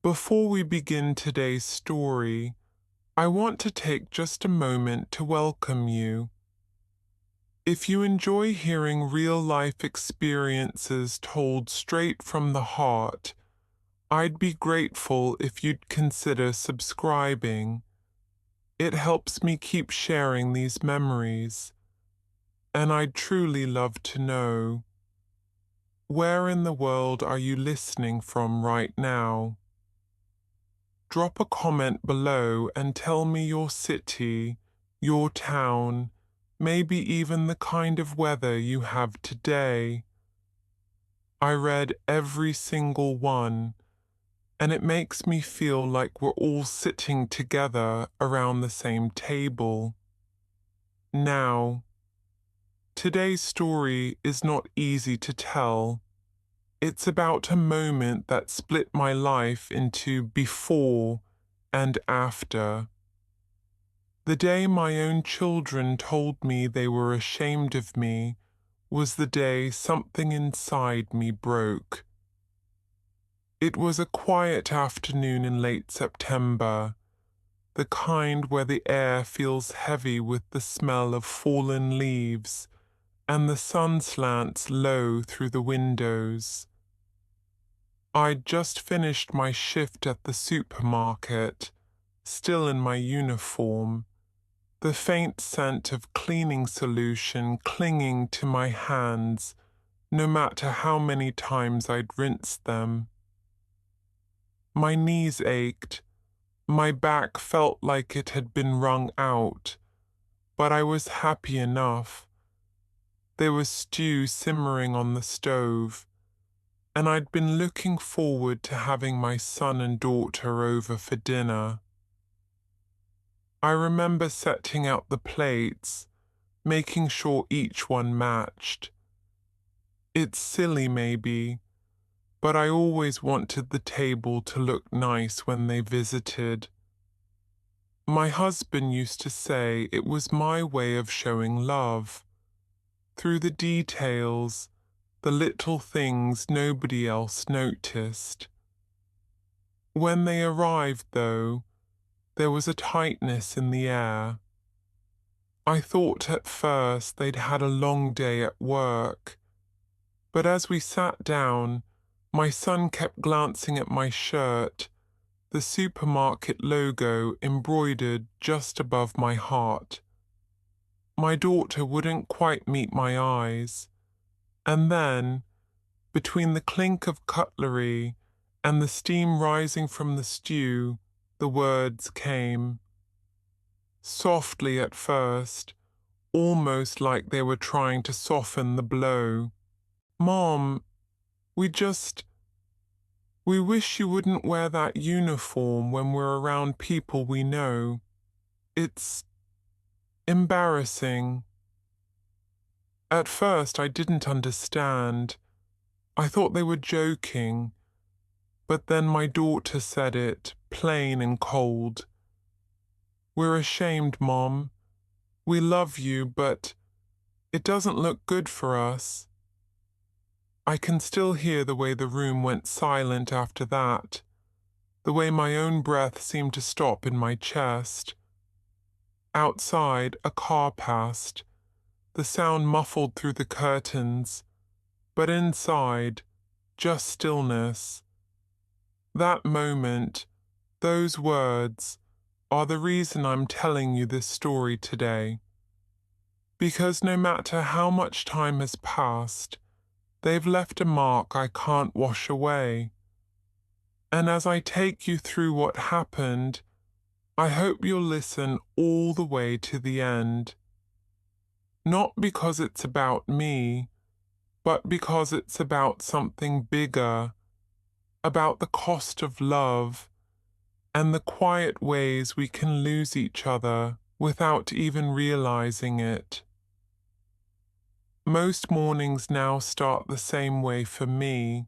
Before we begin today's story, I want to take just a moment to welcome you. If you enjoy hearing real-life experiences told straight from the heart, I'd be grateful if you'd consider subscribing. It helps me keep sharing these memories, and I'd truly love to know, where in the world are you listening from right now? Drop a comment below and tell me your city, your town, maybe even the kind of weather you have today. I read every single one, and it makes me feel like we're all sitting together around the same table. Now, today's story is not easy to tell. It's about a moment that split my life into before and after. The day my own children told me they were ashamed of me was the day something inside me broke. It was a quiet afternoon in late September, the kind where the air feels heavy with the smell of fallen leaves and the sun slants low through the windows. I'd just finished my shift at the supermarket, still in my uniform, the faint scent of cleaning solution clinging to my hands, no matter how many times I'd rinsed them. My knees ached, my back felt like it had been wrung out, but I was happy enough. There was stew simmering on the stove, and I'd been looking forward to having my son and daughter over for dinner. I remember setting out the plates, making sure each one matched. It's silly maybe, but I always wanted the table to look nice when they visited. My husband used to say it was my way of showing love, through the details, the little things nobody else noticed. When they arrived, though, there was a tightness in the air. I thought at first they'd had a long day at work, but as we sat down, my son kept glancing at my shirt, the supermarket logo embroidered just above my heart. My daughter wouldn't quite meet my eyes, and then, between the clink of cutlery and the steam rising from the stew, the words came. Softly at first, almost like they were trying to soften the blow. Mom, we wish you wouldn't wear that uniform when we're around people we know. It's embarrassing. At first I didn't understand. I thought they were joking, but then my daughter said it, plain and cold. We're ashamed, Mom. We love you, but it doesn't look good for us. I can still hear the way the room went silent after that, the way my own breath seemed to stop in my chest. Outside, a car passed, the sound muffled through the curtains, but inside, just stillness. That moment, those words, are the reason I'm telling you this story today. Because no matter how much time has passed, they've left a mark I can't wash away. And as I take you through what happened, I hope you'll listen all the way to the end. Not because it's about me, but because it's about something bigger, about the cost of love, and the quiet ways we can lose each other without even realizing it. Most mornings now start the same way for me.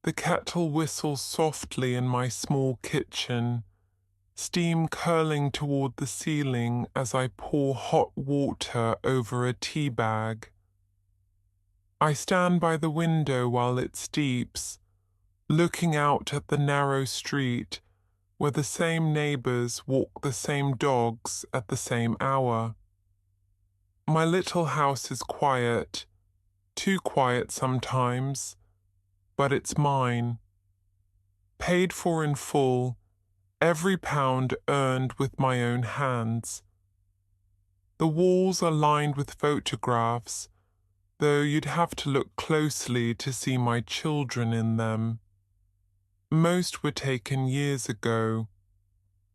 The kettle whistles softly in my small kitchen, steam curling toward the ceiling as I pour hot water over a tea bag. I stand by the window while it steeps, looking out at the narrow street where the same neighbors walk the same dogs at the same hour. My little house is quiet, too quiet sometimes, but it's mine. Paid for in full, every pound earned with my own hands. The walls are lined with photographs, though you'd have to look closely to see my children in them. Most were taken years ago,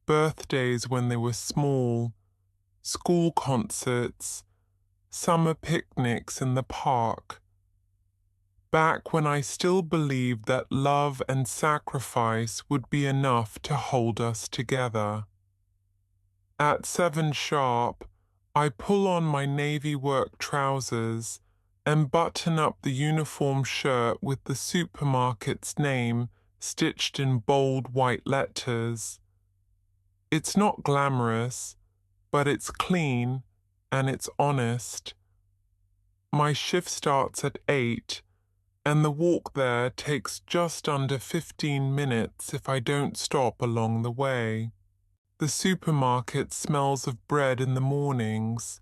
birthdays when they were small, school concerts, summer picnics in the park. Back when I still believed that love and sacrifice would be enough to hold us together. At 7 sharp, I pull on my navy work trousers and button up the uniform shirt with the supermarket's name stitched in bold white letters. It's not glamorous, but it's clean and it's honest. My shift starts at 8, and the walk there takes just under 15 minutes if I don't stop along the way. The supermarket smells of bread in the mornings,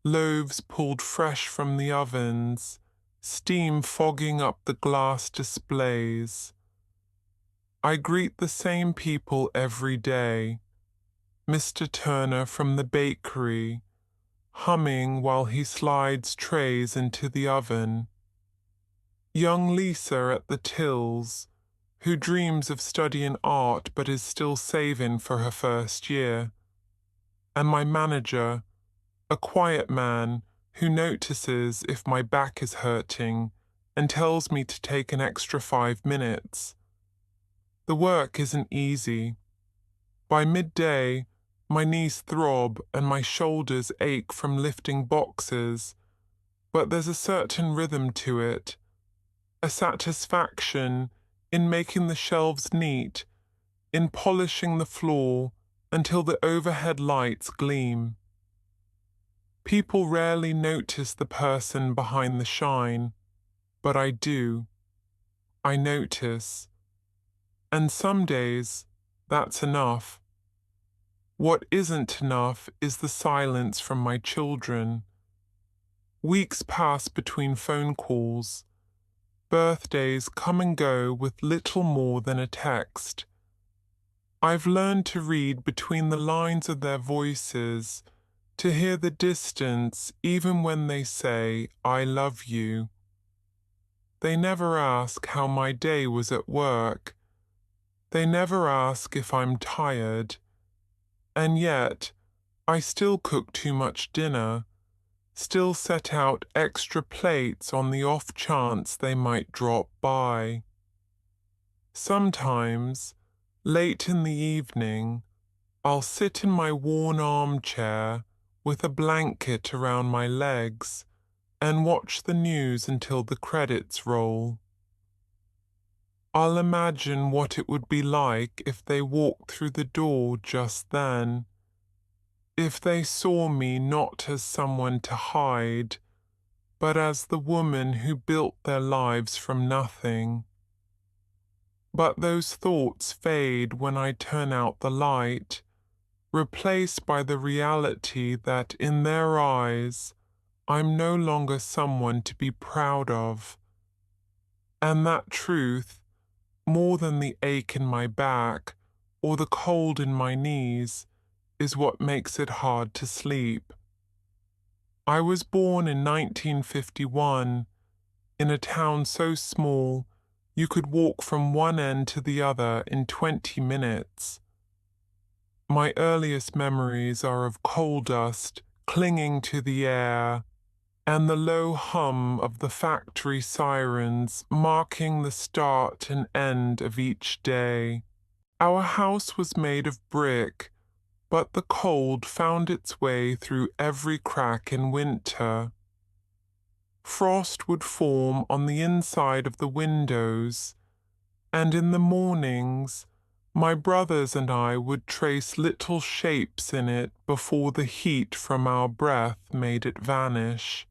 loaves pulled fresh from the ovens, steam fogging up the glass displays. I greet the same people every day. Mr. Turner from the bakery, humming while he slides trays into the oven. Young Lisa at the tills, who dreams of studying art but is still saving for her first year. And my manager, a quiet man who notices if my back is hurting and tells me to take an extra 5 minutes. The work isn't easy. By midday, my knees throb and my shoulders ache from lifting boxes, but there's a certain rhythm to it, a satisfaction in making the shelves neat, in polishing the floor until the overhead lights gleam. People rarely notice the person behind the shine, but I do. I notice. And some days, that's enough. What isn't enough is the silence from my children. Weeks pass between phone calls. Birthdays come and go with little more than a text. I've learned to read between the lines of their voices, to hear the distance even when they say, "I love you." They never ask how my day was at work. They never ask if I'm tired. And yet, I still cook too much dinner, still set out extra plates on the off chance they might drop by. Sometimes, late in the evening, I'll sit in my worn armchair with a blanket around my legs and watch the news until the credits roll. I'll imagine what it would be like if they walked through the door just then, if they saw me not as someone to hide, but as the woman who built their lives from nothing. But those thoughts fade when I turn out the light, replaced by the reality that in their eyes, I'm no longer someone to be proud of. And that truth, more than the ache in my back or the cold in my knees, is what makes it hard to sleep. I was born in 1951 in a town so small you could walk from one end to the other in 20 minutes. My earliest memories are of coal dust clinging to the air and the low hum of the factory sirens marking the start and end of each day. Our house was made of brick, but the cold found its way through every crack in winter. Frost would form on the inside of the windows, and in the mornings, my brothers and I would trace little shapes in it before the heat from our breath made it vanish.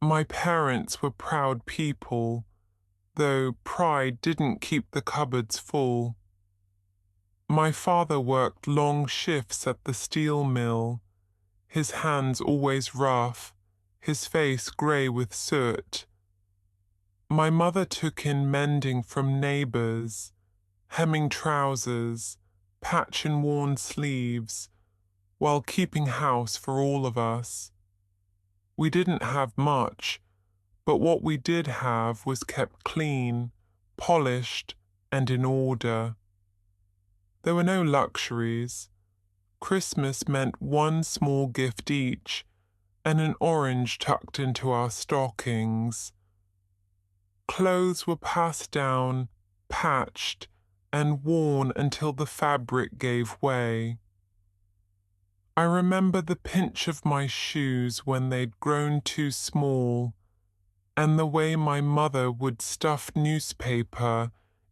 My parents were proud people. though pride didn't keep the cupboards full. My father worked long shifts at the steel mill, his hands always rough, his face grey with soot. My mother took in mending from neighbours, hemming trousers, patching worn sleeves, while keeping house for all of us. We didn't have much, but what we did have was kept clean, polished, and in order. There were no luxuries. Christmas meant one small gift each, and an orange tucked into our stockings. Clothes were passed down, patched, and worn until the fabric gave way. I remember the pinch of my shoes when they'd grown too small, and the way my mother would stuff newspaper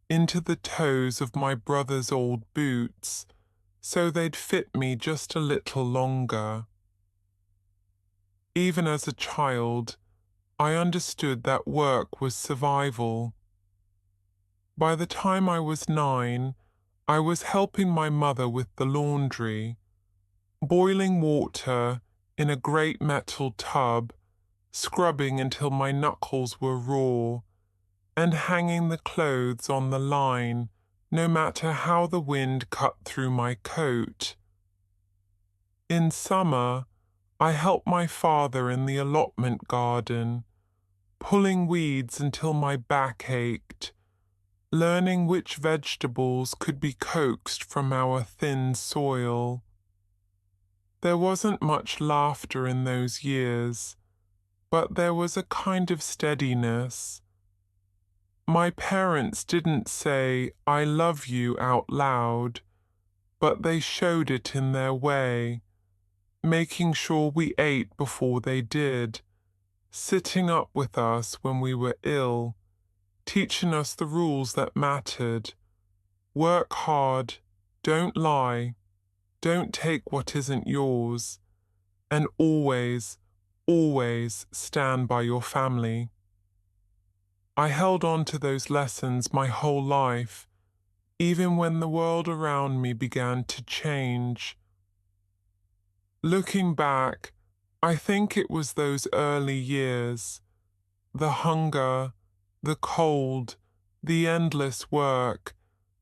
into the toes of my brother's old boots, so they'd fit me just a little longer. Even as a child, I understood that work was survival. By the time I was 9, I was helping my mother with the laundry, boiling water in a great metal tub, scrubbing until my knuckles were raw, and hanging the clothes on the line, no matter how the wind cut through my coat. In summer, I helped my father in the allotment garden, pulling weeds until my back ached, learning which vegetables could be coaxed from our thin soil. There wasn't much laughter in those years, but there was a kind of steadiness. My parents didn't say, "I love you" out loud, but they showed it in their way, making sure we ate before they did, sitting up with us when we were ill, teaching us the rules that mattered. Work hard, don't lie, don't take what isn't yours, and always, always stand by your family. I held on to those lessons my whole life, even when the world around me began to change. Looking back, I think it was those early years, the hunger, the cold, the endless work,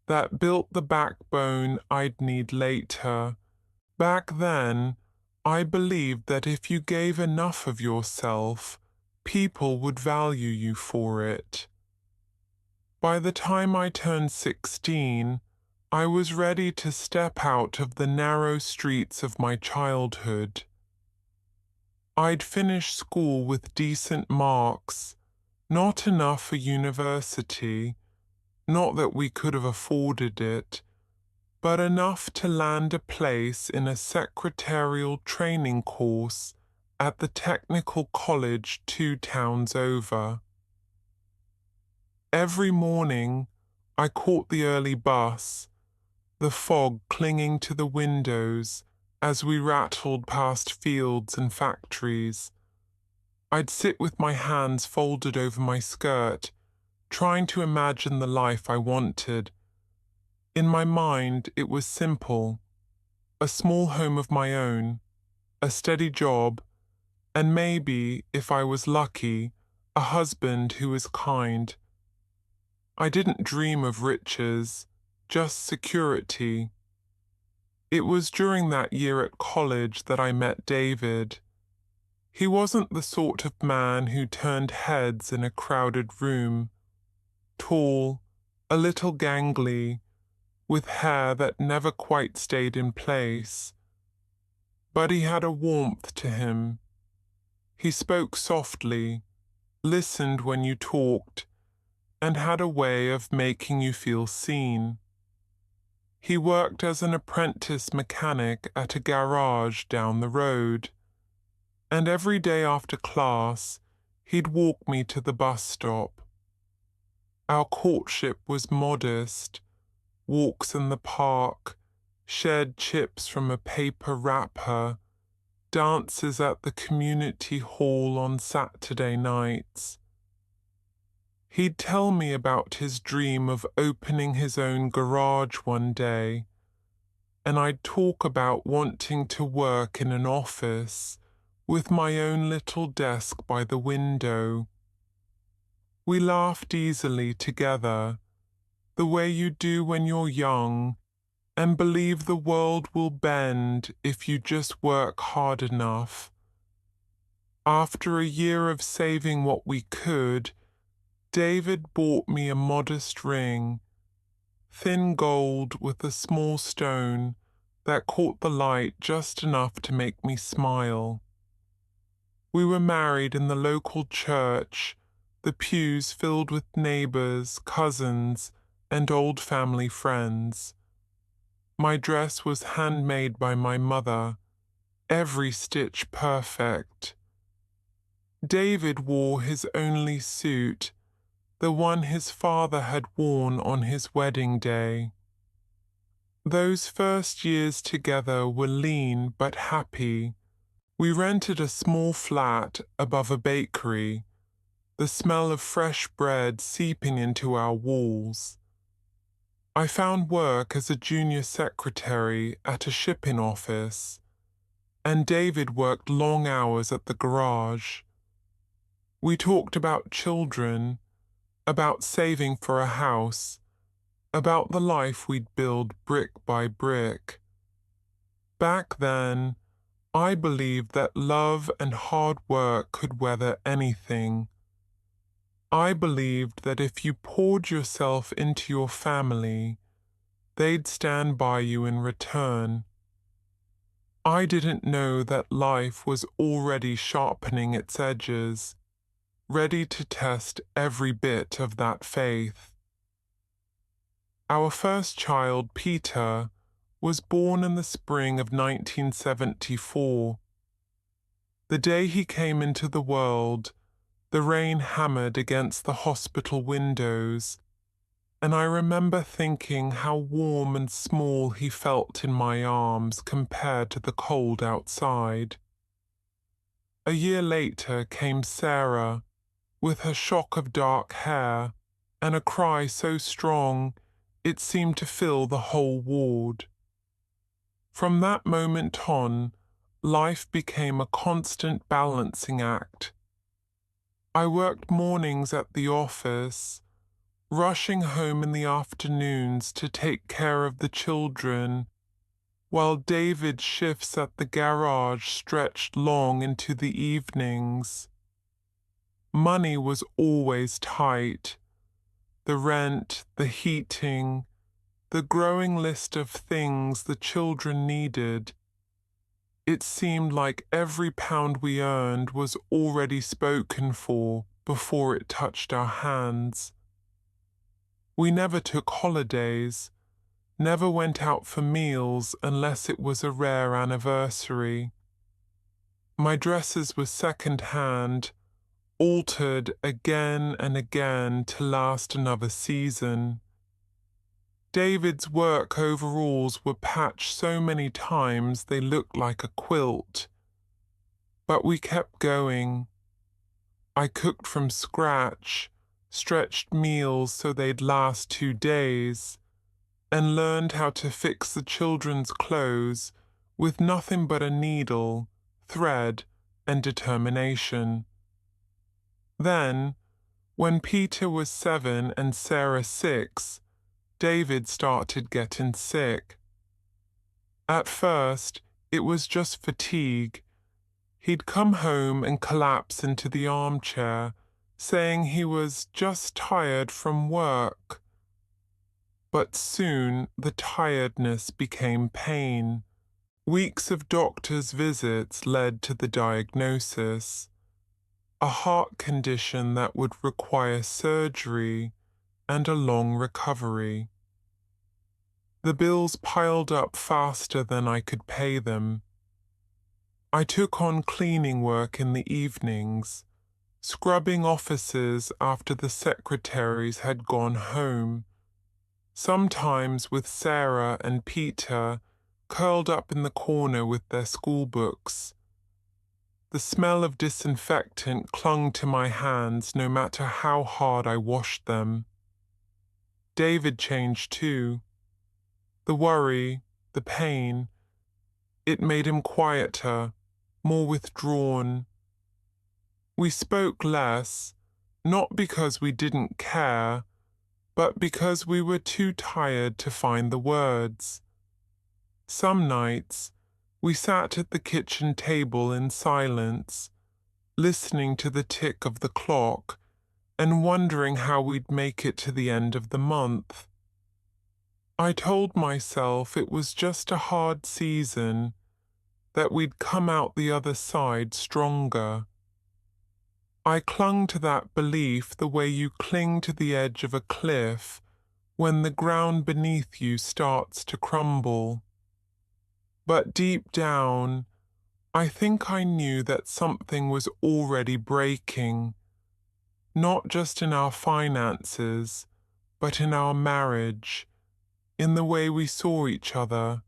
that built the backbone I'd need later. Back then, I believed that if you gave enough of yourself, people would value you for it. By the time I turned 16, I was ready to step out of the narrow streets of my childhood. I'd finished school with decent marks, not enough for university, not that we could have afforded it, but enough to land a place in a secretarial training course at the technical college 2 towns over. Every morning, I caught the early bus, the fog clinging to the windows as we rattled past fields and factories. I'd sit with my hands folded over my skirt, trying to imagine the life I wanted. In my mind, it was simple: a small home of my own, a steady job, and maybe, if I was lucky, a husband who was kind. I didn't dream of riches, just security. It was during that year at college that I met David. He wasn't the sort of man who turned heads in a crowded room. Tall, a little gangly, with hair that never quite stayed in place. But he had a warmth to him. He spoke softly, listened when you talked, and had a way of making you feel seen. He worked as an apprentice mechanic at a garage down the road, and every day after class, he'd walk me to the bus stop. Our courtship was modest: walks in the park, shared chips from a paper wrapper, dances at the community hall on Saturday nights. He'd tell me about his dream of opening his own garage one day, and I'd talk about wanting to work in an office with my own little desk by the window. We laughed easily together, the way you do when you're young, and believe the world will bend if you just work hard enough. After a year of saving what we could, David bought me a modest ring, thin gold with a small stone that caught the light just enough to make me smile. We were married in the local church, the pews filled with neighbors, cousins, and old family friends. My dress was handmade by my mother, every stitch perfect. David wore his only suit, the one his father had worn on his wedding day. Those first years together were lean but happy. We rented a small flat above a bakery, the smell of fresh bread seeping into our walls. I found work as a junior secretary at a shipping office, and David worked long hours at the garage. We talked about children, about saving for a house, about the life we'd build brick by brick. Back then, I believed that love and hard work could weather anything. I believed that if you poured yourself into your family, they'd stand by you in return. I didn't know that life was already sharpening its edges, ready to test every bit of that faith. Our first child, Peter, was born in the spring of 1974. The day he came into the world, the rain hammered against the hospital windows, and I remember thinking how warm and small he felt in my arms compared to the cold outside. A year later came Sarah, with her shock of dark hair, and a cry so strong it seemed to fill the whole ward. From that moment on, life became a constant balancing act. I worked mornings at the office, rushing home in the afternoons to take care of the children, while David's shifts at the garage stretched long into the evenings. Money was always tight. The rent, the heating, the growing list of things the children needed. It seemed like every pound we earned was already spoken for before it touched our hands. We never took holidays, never went out for meals unless it was a rare anniversary. My dresses were second-hand, altered again and again to last another season. David's work overalls were patched so many times they looked like a quilt. But we kept going. I cooked from scratch, stretched meals so they'd last 2 days, and learned how to fix the children's clothes with nothing but a needle, thread, and determination. Then, when Peter was 7 and Sarah 6, David started getting sick. At first, it was just fatigue. He'd come home and collapse into the armchair, saying he was just tired from work. But soon the tiredness became pain. Weeks of doctor's visits led to the diagnosis, a heart condition that would require surgery and a long recovery. The bills piled up faster than I could pay them. I took on cleaning work in the evenings, scrubbing offices after the secretaries had gone home, sometimes with Sarah and Peter curled up in the corner with their school books. The smell of disinfectant clung to my hands no matter how hard I washed them. David changed too. The worry, the pain, it made him quieter, more withdrawn. We spoke less, not because we didn't care, but because we were too tired to find the words. Some nights, we sat at the kitchen table in silence, listening to the tick of the clock and wondering how we'd make it to the end of the month. I told myself it was just a hard season, that we'd come out the other side stronger. I clung to that belief the way you cling to the edge of a cliff when the ground beneath you starts to crumble. But deep down, I think I knew that something was already breaking, not just in our finances, but in our marriage, in the way we saw each other.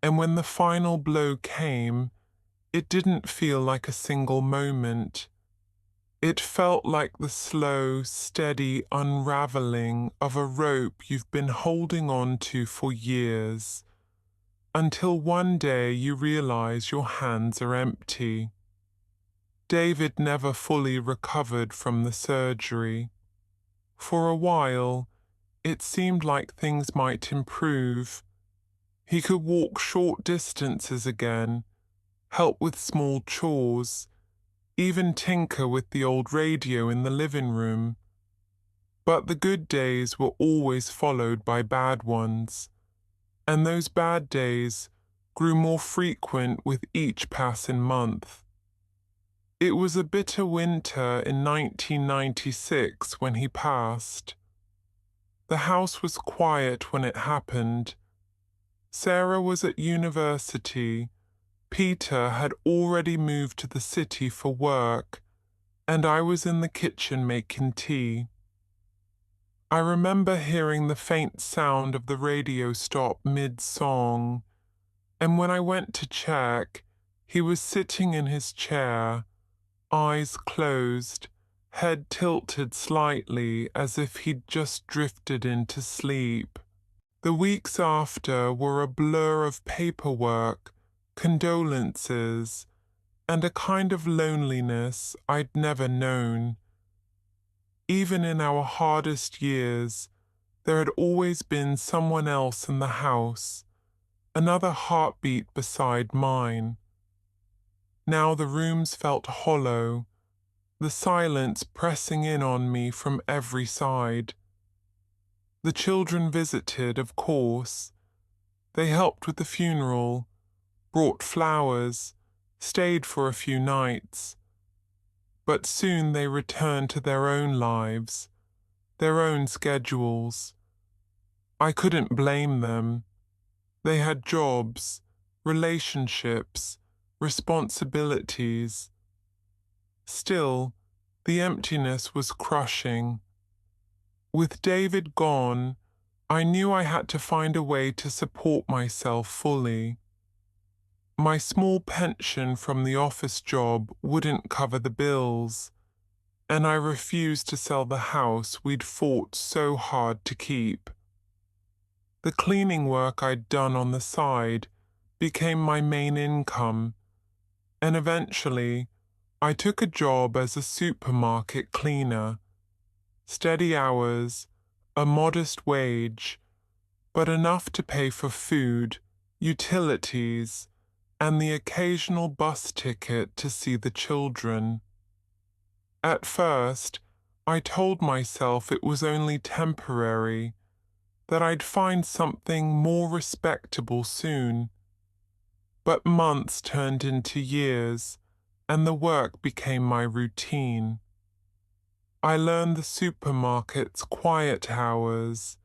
And when the final blow came, it didn't feel like a single moment. It felt like the slow, steady unraveling of a rope you've been holding on to for years, until one day you realize your hands are empty. David never fully recovered from the surgery. For a while, it seemed like things might improve. He could walk short distances again, help with small chores, even tinker with the old radio in the living room. But the good days were always followed by bad ones, and those bad days grew more frequent with each passing month. It was a bitter winter in 1996 when he passed. The house was quiet when it happened. Sarah was at university, Peter had already moved to the city for work, and I was in the kitchen making tea. I remember hearing the faint sound of the radio stop mid-song, and when I went to check, he was sitting in his chair, eyes closed, head tilted slightly as if he'd just drifted into sleep. The weeks after were a blur of paperwork, condolences, and a kind of loneliness I'd never known. Even in our hardest years, there had always been someone else in the house, another heartbeat beside mine. Now the rooms felt hollow, the silence pressing in on me from every side. The children visited, of course. They helped with the funeral, brought flowers, stayed for a few nights. But soon they returned to their own lives, their own schedules. I couldn't blame them. They had jobs, relationships, responsibilities. Still, the emptiness was crushing. With David gone, I knew I had to find a way to support myself fully. My small pension from the office job wouldn't cover the bills, and I refused to sell the house we'd fought so hard to keep. The cleaning work I'd done on the side became my main income, and eventually I took a job as a supermarket cleaner. Steady hours, a modest wage, but enough to pay for food, utilities, and the occasional bus ticket to see the children. At first, I told myself it was only temporary, that I'd find something more respectable soon. But months turned into years, and the work became my routine. I learned the supermarket's quiet hours,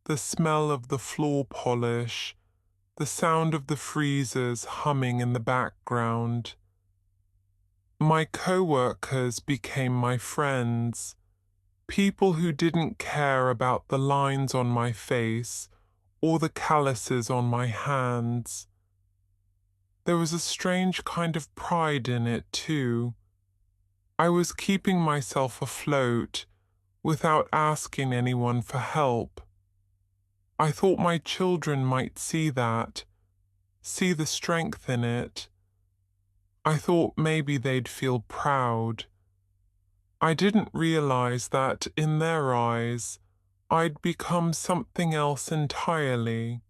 the smell of the floor polish, the sound of the freezers humming in the background. My co-workers became my friends, people who didn't care about the lines on my face or the calluses on my hands. There was a strange kind of pride in it, too. I was keeping myself afloat without asking anyone for help. I thought my children might see that, see the strength in it. I thought maybe they'd feel proud. I didn't realize that, in their eyes, I'd become something else entirely.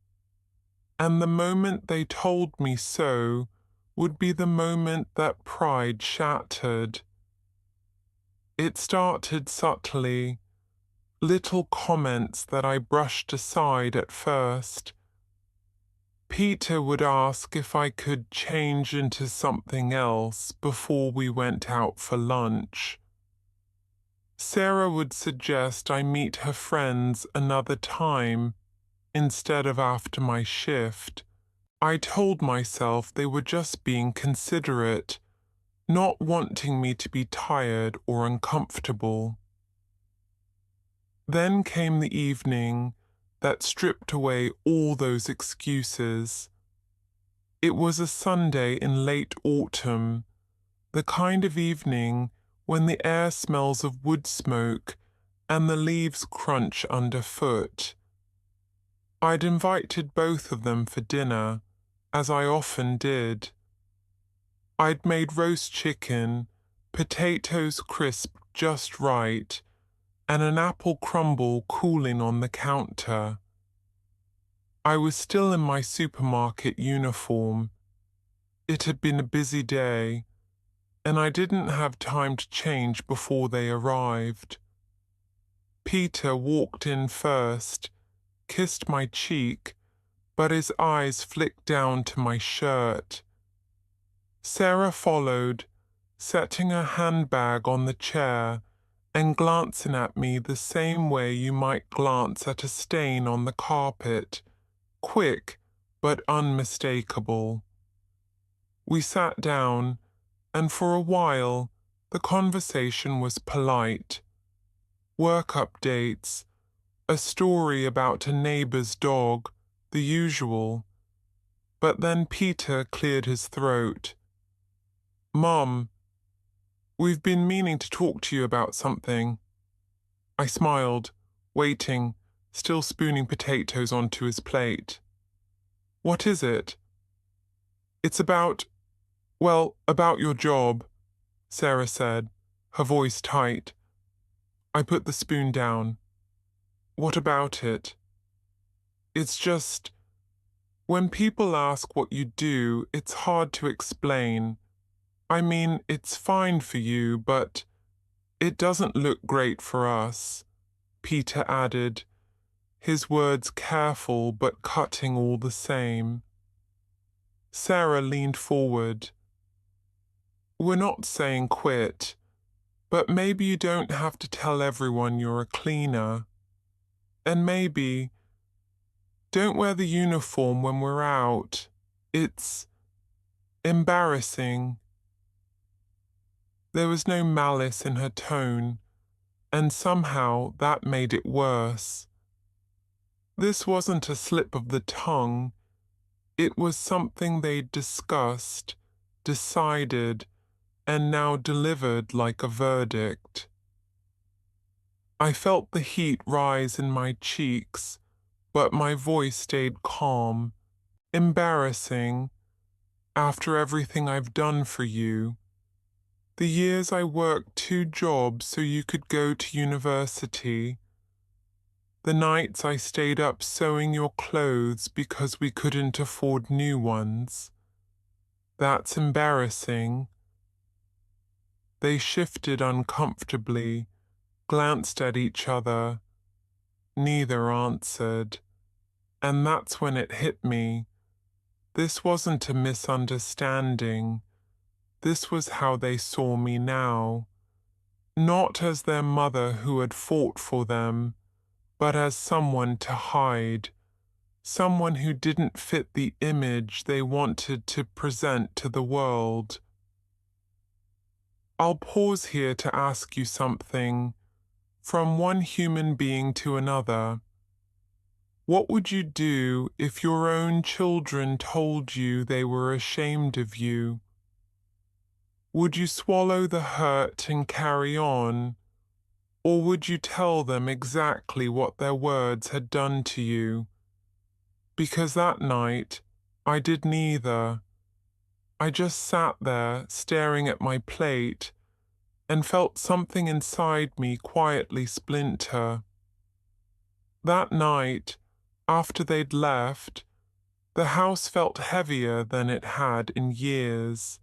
And the moment they told me so would be the moment that pride shattered. It started subtly, little comments that I brushed aside at first. Peter would ask if I could change into something else before we went out for lunch. Sarah would suggest I meet her friends another time instead of after my shift. I told myself they were just being considerate, not wanting me to be tired or uncomfortable. Then came the evening that stripped away all those excuses. It was a Sunday in late autumn, the kind of evening when the air smells of wood smoke and the leaves crunch underfoot. I'd invited both of them for dinner, as I often did. I'd made roast chicken, potatoes crisped just right, and an apple crumble cooling on the counter. I was still in my supermarket uniform. It had been a busy day, and I didn't have time to change before they arrived. Peter walked in first, kissed my cheek, but his eyes flicked down to my shirt. Sarah followed, setting her handbag on the chair and glancing at me the same way you might glance at a stain on the carpet, quick but unmistakable. We sat down, and for a while the conversation was polite. Work updates, a story about a neighbour's dog, the usual. But then Peter cleared his throat. "Mum, we've been meaning to talk to you about something." I smiled, waiting, still spooning potatoes onto his plate. "What is it?" "It's about, well, about your job," Sarah said, her voice tight. I put the spoon down. "What about it?" "It's just, when people ask what you do, it's hard to explain. I mean, it's fine for you, but it doesn't look great for us," Peter added, his words careful but cutting all the same. Sarah leaned forward. "We're not saying quit, but maybe you don't have to tell everyone you're a cleaner. And maybe don't wear the uniform when we're out. It's embarrassing." There was no malice in her tone, and somehow that made it worse. This wasn't a slip of the tongue. It was something they'd discussed, decided, and now delivered like a verdict. I felt the heat rise in my cheeks, but my voice stayed calm. "Embarrassing, after everything I've done for you. The years I worked 2 jobs so you could go to university. The nights I stayed up sewing your clothes because we couldn't afford new ones. That's embarrassing." They shifted uncomfortably, glanced at each other. Neither answered. And that's when it hit me. This wasn't a misunderstanding. This was how they saw me now. Not as their mother who had fought for them, but as someone to hide. Someone who didn't fit the image they wanted to present to the world. "I'll pause here to ask you something, from one human being to another. What would you do if your own children told you they were ashamed of you? Would you swallow the hurt and carry on, or would you tell them exactly what their words had done to you? Because that night, I did neither. I just sat there staring at my plate and felt something inside me quietly splinter. That night, after they'd left, the house felt heavier than it had in years.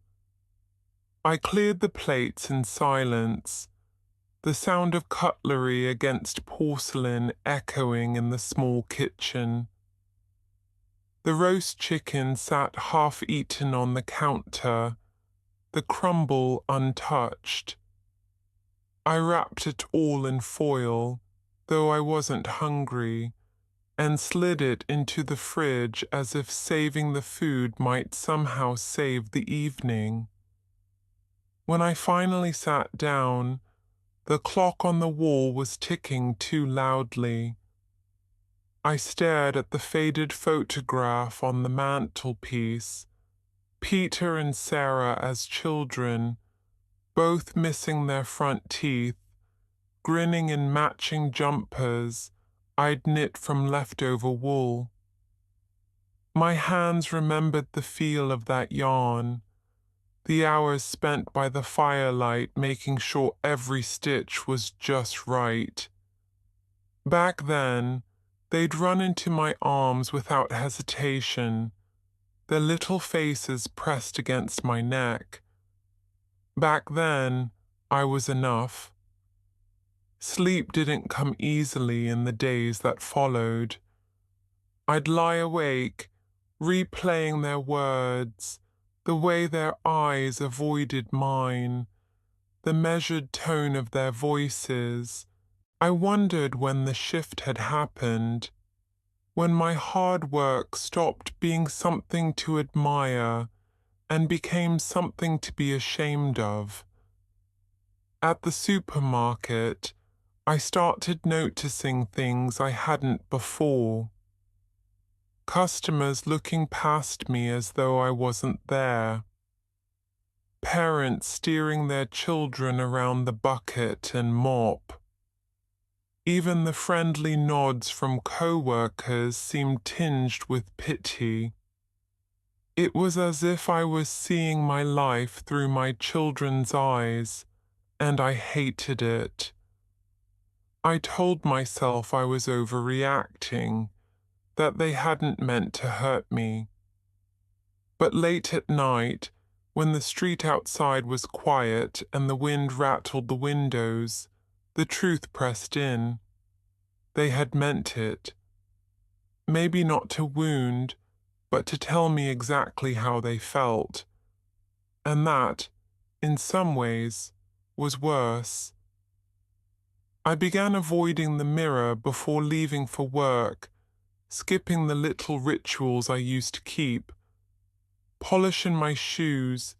I cleared the plates in silence, the sound of cutlery against porcelain echoing in the small kitchen. The roast chicken sat half-eaten on the counter, the crumble untouched. I wrapped it all in foil, though I wasn't hungry, and slid it into the fridge as if saving the food might somehow save the evening. When I finally sat down, the clock on the wall was ticking too loudly. I stared at the faded photograph on the mantelpiece, Peter and Sarah as children, both missing their front teeth, grinning in matching jumpers I'd knit from leftover wool. My hands remembered the feel of that yarn, the hours spent by the firelight making sure every stitch was just right. Back then, they'd run into my arms without hesitation, their little faces pressed against my neck. Back then, I was enough. Sleep didn't come easily in the days that followed. I'd lie awake, replaying their words, the way their eyes avoided mine, the measured tone of their voices. I wondered when the shift had happened, when my hard work stopped being something to admire and became something to be ashamed of. At the supermarket, I started noticing things I hadn't before. Customers looking past me as though I wasn't there. Parents steering their children around the bucket and mop. Even the friendly nods from co-workers seemed tinged with pity. It was as if I was seeing my life through my children's eyes, and I hated it. I told myself I was overreacting, that they hadn't meant to hurt me. But late at night, when the street outside was quiet and the wind rattled the windows, the truth pressed in. They had meant it. Maybe not to wound, but to tell me exactly how they felt. And that, in some ways, was worse. I began avoiding the mirror before leaving for work, skipping the little rituals I used to keep, polishing my shoes,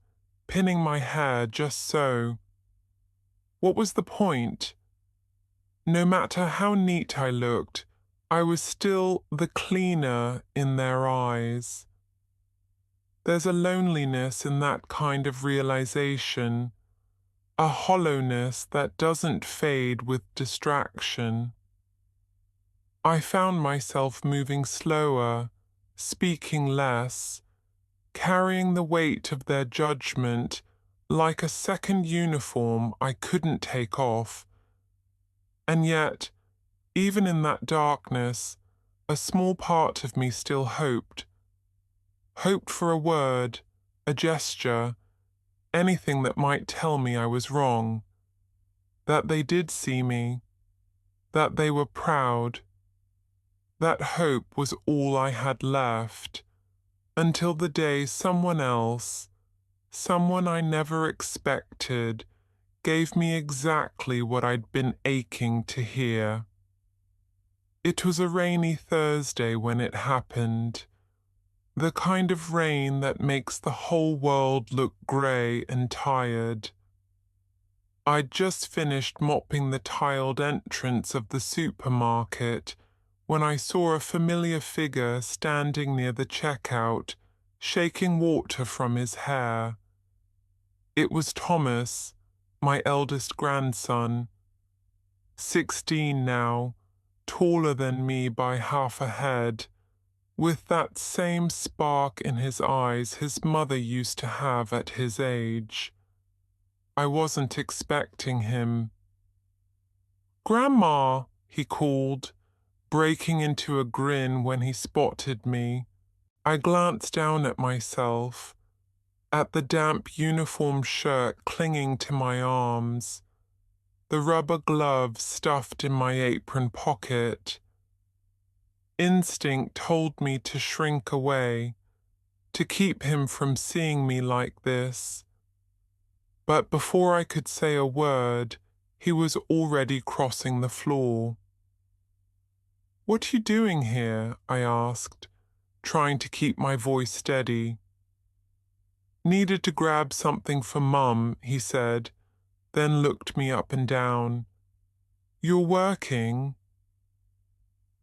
pinning my hair just so. What was the point? No matter how neat I looked, I was still the cleaner in their eyes. There's a loneliness in that kind of realization, a hollowness that doesn't fade with distraction. I found myself moving slower, speaking less, carrying the weight of their judgment like a second uniform I couldn't take off. And yet, even in that darkness, a small part of me still hoped. Hoped for a word, a gesture, anything that might tell me I was wrong, that they did see me, that they were proud. That hope was all I had left, until the day someone else, someone I never expected, gave me exactly what I'd been aching to hear. It was a rainy Thursday when it happened, the kind of rain that makes the whole world look grey and tired. I'd just finished mopping the tiled entrance of the supermarket when I saw a familiar figure standing near the checkout, shaking water from his hair. It was Thomas, my eldest grandson, 16 now, taller than me by half a head, with that same spark in his eyes his mother used to have at his age. I wasn't expecting him. "Grandma," he called, breaking into a grin when he spotted me. I glanced down at myself, at the damp uniform shirt clinging to my arms, the rubber gloves stuffed in my apron pocket. Instinct told me to shrink away, to keep him from seeing me like this. But before I could say a word, he was already crossing the floor. "What are you doing here?" I asked, trying to keep my voice steady. "Needed to grab something for Mum," he said, then looked me up and down. "You're working?"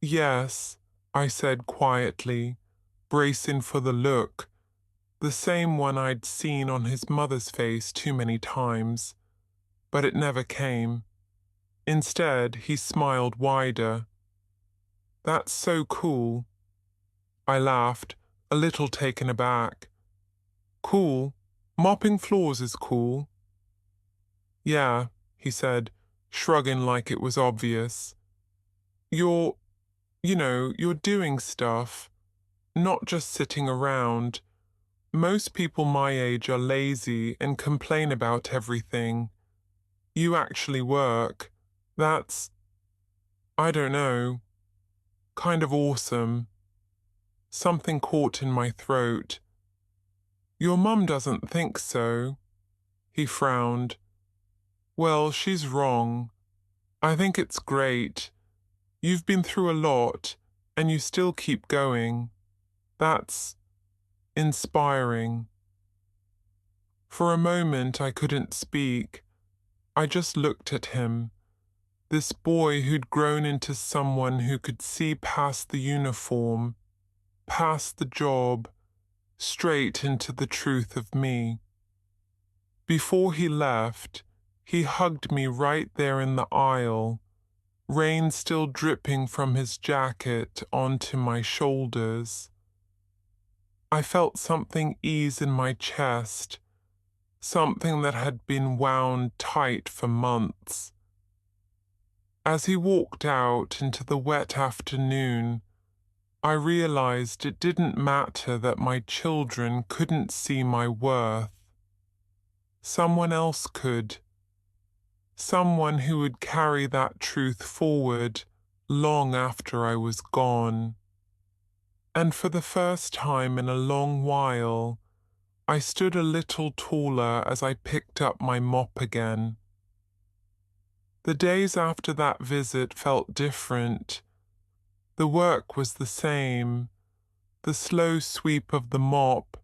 "Yes," I said quietly, bracing for the look, the same one I'd seen on his mother's face too many times, but it never came. Instead, he smiled wider. "That's so cool." I laughed, a little taken aback. "Cool? Mopping floors is cool." "Yeah," he said, shrugging like it was obvious. You're you're doing stuff, not just sitting around. Most people my age are lazy and complain about everything. You actually work. That's, I don't know, kind of awesome." Something caught in my throat. "Your mum doesn't think so." He frowned. "Well, she's wrong. I think it's great. You've been through a lot, and you still keep going. That's inspiring." For a moment I couldn't speak. I just looked at him, this boy who'd grown into someone who could see past the uniform, past the job, straight into the truth of me. Before he left, he hugged me right there in the aisle, rain still dripping from his jacket onto my shoulders. I felt something ease in my chest, something that had been wound tight for months. As he walked out into the wet afternoon, I realized it didn't matter that my children couldn't see my worth. Someone else could. Someone who would carry that truth forward long after I was gone. And for the first time in a long while, I stood a little taller as I picked up my mop again. The days after that visit felt different. The work was the same, the slow sweep of the mop,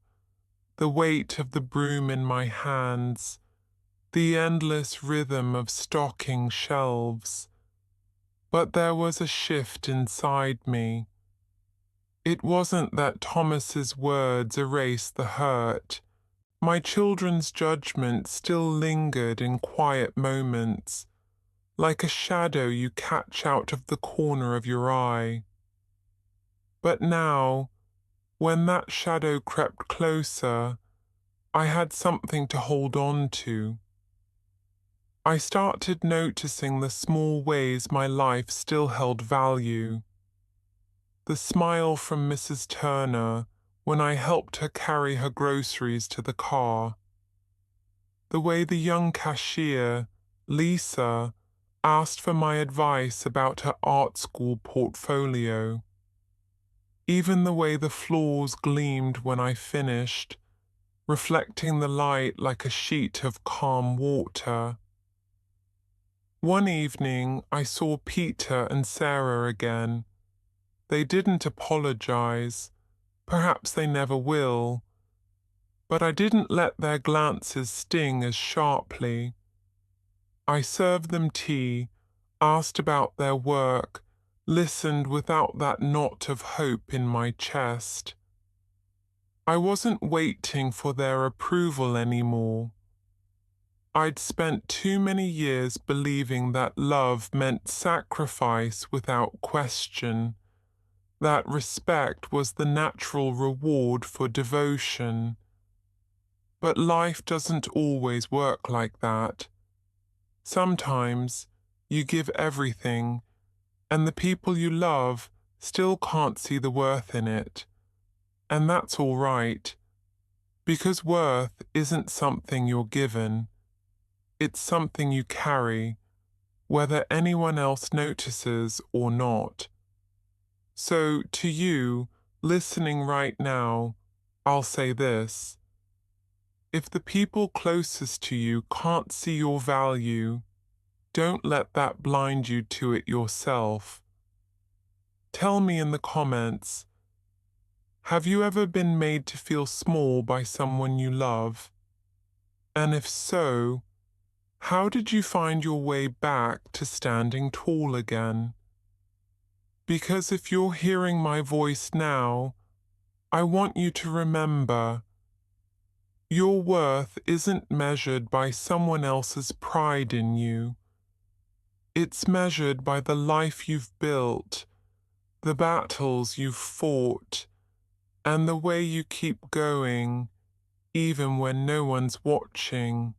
the weight of the broom in my hands, the endless rhythm of stocking shelves. But there was a shift inside me. It wasn't that Thomas's words erased the hurt. My children's judgment still lingered in quiet moments, like a shadow you catch out of the corner of your eye. But now, when that shadow crept closer, I had something to hold on to. I started noticing the small ways my life still held value. The smile from Mrs. Turner when I helped her carry her groceries to the car. The way the young cashier, Lisa, asked for my advice about her art school portfolio. Even the way the floors gleamed when I finished, reflecting the light like a sheet of calm water. One evening I saw Peter and Sarah again. They didn't apologize. Perhaps they never will. But I didn't let their glances sting as sharply. I served them tea, asked about their work, listened without that knot of hope in my chest. I wasn't waiting for their approval anymore. I'd spent too many years believing that love meant sacrifice without question, that respect was the natural reward for devotion. But life doesn't always work like that. Sometimes you give everything, and the people you love still can't see the worth in it. And that's all right, because worth isn't something you're given. It's something you carry, whether anyone else notices or not. So to you, listening right now, I'll say this. If the people closest to you can't see your value, don't let that blind you to it yourself. Tell me in the comments, have you ever been made to feel small by someone you love? And if so, how did you find your way back to standing tall again? Because if you're hearing my voice now, I want you to remember, your worth isn't measured by someone else's pride in you. It's measured by the life you've built, the battles you've fought, and the way you keep going, even when no one's watching.